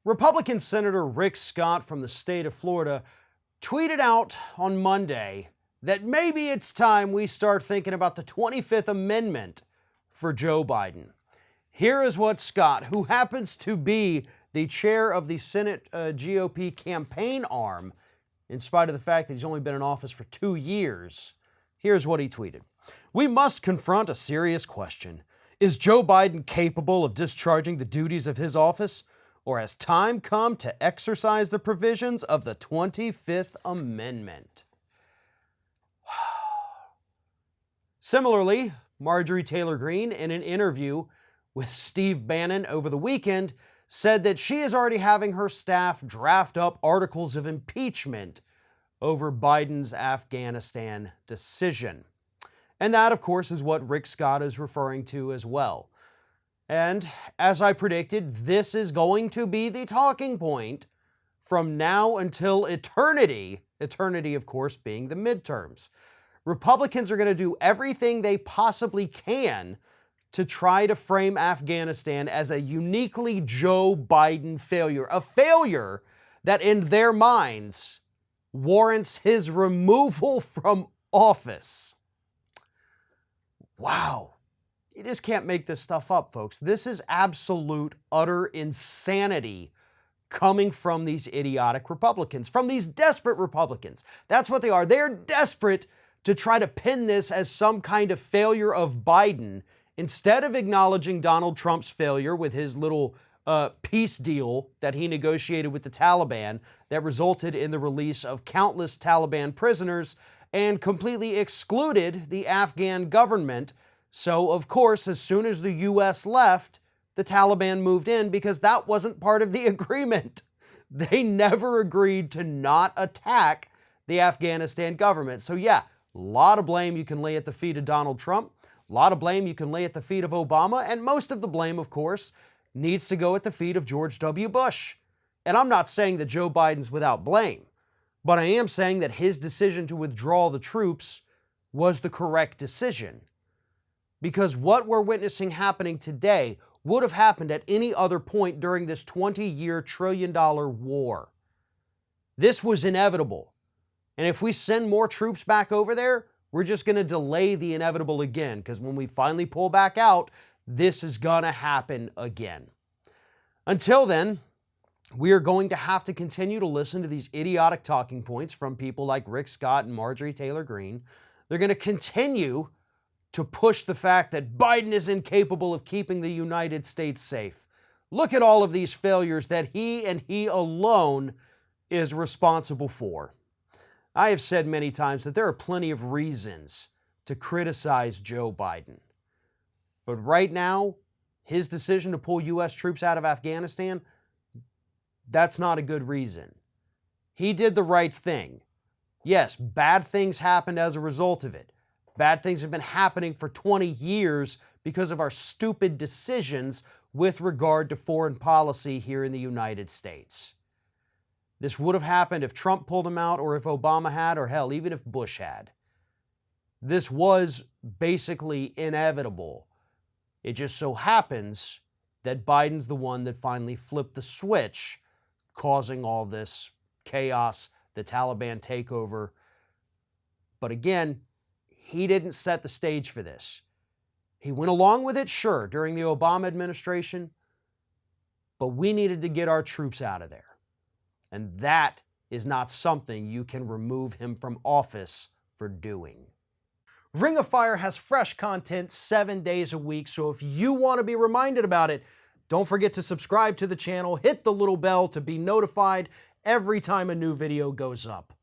Republican Senator Rick Scott from the state of Florida tweeted out on Monday that maybe it's time we start thinking about the 25th Amendment for Joe Biden. Here is what Scott, who happens to be the chair of the Senate GOP campaign arm, in spite of the fact that he's only been in office for 2 years, here's what he tweeted. "We must confront a serious question. Is Joe Biden capable of discharging the duties of his office? Or has time come to exercise the provisions of the 25th Amendment?" Similarly, Marjorie Taylor Greene, in an interview with Steve Bannon over the weekend, said that she is already having her staff draft up articles of impeachment over Biden's Afghanistan decision. And that, of course, is what Rick Scott is referring to as well. And as I predicted, this is going to be the talking point from now until eternity. Eternity, of course, being the midterms. Republicans are going to do everything they possibly can to try to frame Afghanistan as a uniquely Joe Biden failure. A failure that, in their minds, warrants his removal from office. Wow. You just can't make this stuff up, folks. This is absolute, utter insanity coming from these idiotic Republicans, from these desperate Republicans. That's what they are. They're desperate to try to pin this as some kind of failure of Biden instead of acknowledging Donald Trump's failure with his little peace deal that he negotiated with the Taliban that resulted in the release of countless Taliban prisoners and completely excluded the Afghan government. So, of course, as soon as the U.S. left, the Taliban moved in because that wasn't part of the agreement. They never agreed to not attack the Afghanistan government. So, yeah, a lot of blame you can lay at the feet of Donald Trump, a lot of blame you can lay at the feet of Obama, and most of the blame, of course, needs to go at the feet of George W. Bush. And I'm not saying that Joe Biden's without blame, but I am saying that his decision to withdraw the troops was the correct decision. Because what we're witnessing happening today would have happened at any other point during this 20-year trillion-dollar war. This was inevitable. And if we send more troops back over there, we're just going to delay the inevitable again, because when we finally pull back out, this is going to happen again. Until then, we are going to have to continue to listen to these idiotic talking points from people like Rick Scott and Marjorie Taylor Greene. They're going to continue to push the fact that Biden is incapable of keeping the United States safe. Look at all of these failures that he and he alone is responsible for. I have said many times that there are plenty of reasons to criticize Joe Biden. But right now, his decision to pull U.S. troops out of Afghanistan, that's not a good reason. He did the right thing. Yes, bad things happened as a result of it. Bad things have been happening for 20 years because of our stupid decisions with regard to foreign policy here in the United States. This would have happened if Trump pulled him out, or if Obama had, or hell, even if Bush had. This was basically inevitable. It just so happens that Biden's the one that finally flipped the switch, causing all this chaos, the Taliban takeover. But again, he didn't set the stage for this. He went along with it, sure, during the Obama administration, but we needed to get our troops out of there. And that is not something you can remove him from office for doing. Ring of Fire has fresh content 7 days a week, so if you want to be reminded about it, don't forget to subscribe to the channel, hit the little bell to be notified every time a new video goes up.